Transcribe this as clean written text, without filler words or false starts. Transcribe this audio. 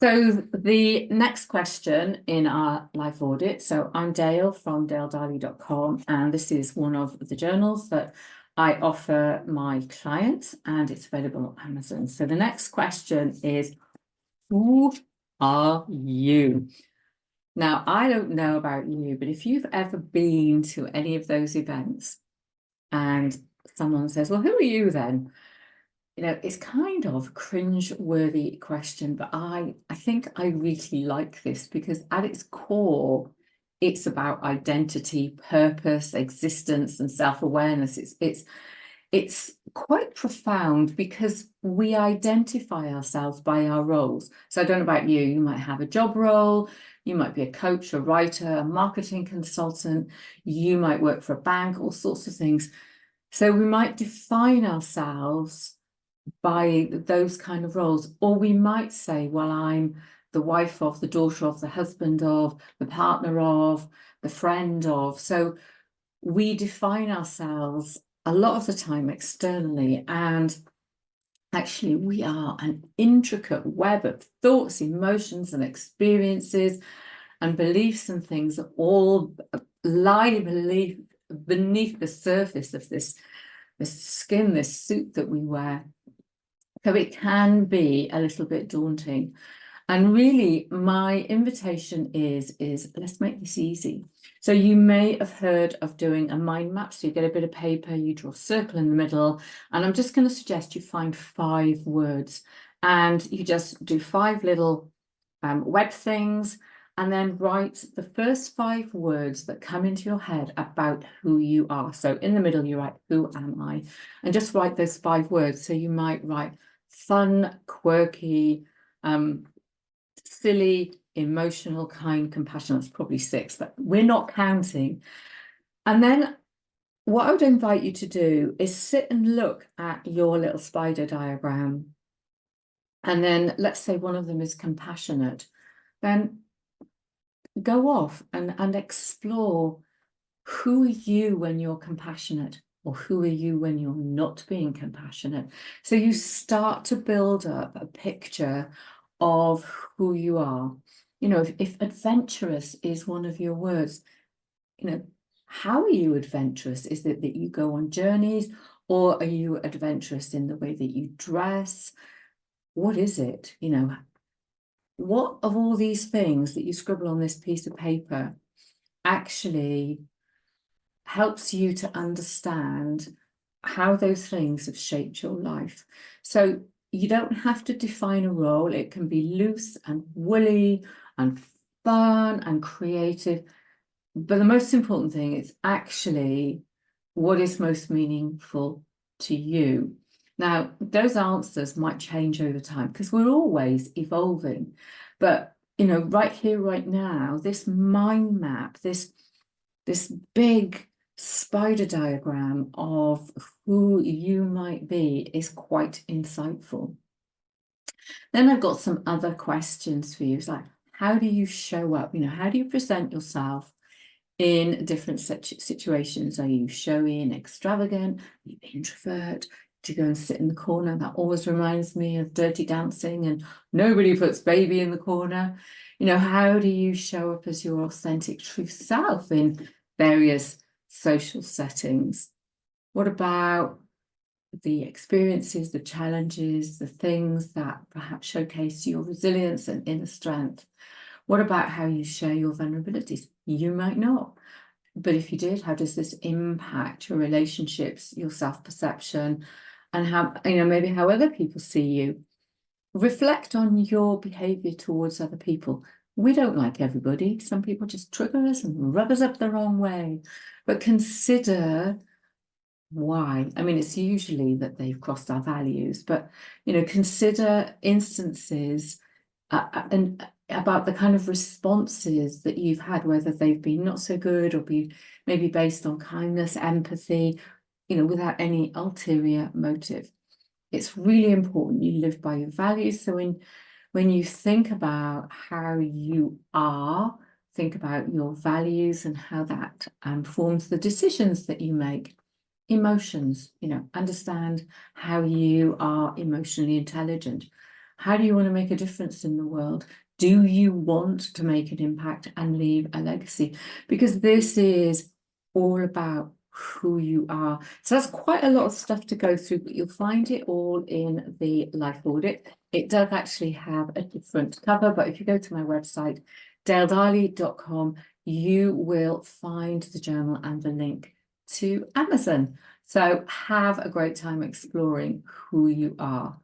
So the next question in our live audit. So I'm Dale from daledarley.com, and this is one of the journals that I offer my clients, and it's available on Amazon. So the next question is, who are you? Now, I don't know about you, but if you've ever been to any of those events and someone says, well, who are you then? You know, it's kind of a cringe-worthy question, but I think I really like this because at its core, it's about identity, purpose, existence, and self-awareness. It's quite profound because we identify ourselves by our roles. So I don't know about you, you might have a job role, you might be a coach, a writer, a marketing consultant, you might work for a bank, all sorts of things. So we might define ourselves by those kind of roles, or we might say, well, I'm the wife of, the daughter of, the husband of, the partner of, the friend of. So we define ourselves a lot of the time externally, and actually we are an intricate web of thoughts, emotions and experiences and beliefs and things that all lie beneath the surface of this skin, this suit that we wear. So it can be a little bit daunting. And really, my invitation is let's make this easy. So you may have heard of doing a mind map. So you get a bit of paper, you draw a circle in the middle, and I'm just going to suggest you find 5 words, and you just do 5 little web things, and then write the first 5 words that come into your head about who you are. So in the middle, you write, who am I? And just write those 5 words. So you might write fun, quirky, silly, emotional, kind, compassionate. That's probably 6, but we're not counting. And then what I would invite you to do is sit and look at your little spider diagram. And then let's say one of them is compassionate. Then go off and explore, who are you when you're compassionate? Or who are you when you're not being compassionate? So you start to build up a picture of who you are. You know, if adventurous is one of your words, you know, how are you adventurous? Is it that you go on journeys, or are you adventurous in the way that you dress? What is it? You know, what of all these things that you scribble on this piece of paper actually helps you to understand how those things have shaped your life? So you don't have to define a role. It can be loose and woolly and fun and creative. But the most important thing is actually what is most meaningful to you. Now, those answers might change over time because we're always evolving. But, you know, right here, right now, this mind map, this big spider diagram of who you might be is quite insightful. Then I've got some other questions for you. It's like, how do you show up? You know, how do you present yourself in different situations? Are you showy and extravagant? Are you introvert? Do you go and sit in the corner? That always reminds me of Dirty Dancing, and nobody puts baby in the corner. You know, how do you show up as your authentic, true self in various social settings? What about the experiences, the challenges, the things that perhaps showcase your resilience and inner strength? What about how you share your vulnerabilities? You might not, but if you did, how does this impact your relationships, your self-perception, and how, you know, maybe how other people see you? Reflect on your behavior towards other people. We don't like everybody. Some people just trigger us and rub us up the wrong way, but consider why. I mean, it's usually that they've crossed our values, but, you know, consider instances and about the kind of responses that you've had, whether they've been not so good or be maybe based on kindness, empathy, you know, without any ulterior motive. It's really important you live by your values. So when you think about how you are, think about your values and how that forms the decisions that you make. Emotions, you know, understand how you are emotionally intelligent. How do you want to make a difference in the world? Do you want to make an impact and leave a legacy? Because this is all about who you are. So that's quite a lot of stuff to go through, but you'll find it all in the life audit. It does actually have a different cover, but if you go to my website, daledarley.com, you will find the journal and the link to Amazon. So have a great time exploring who you are.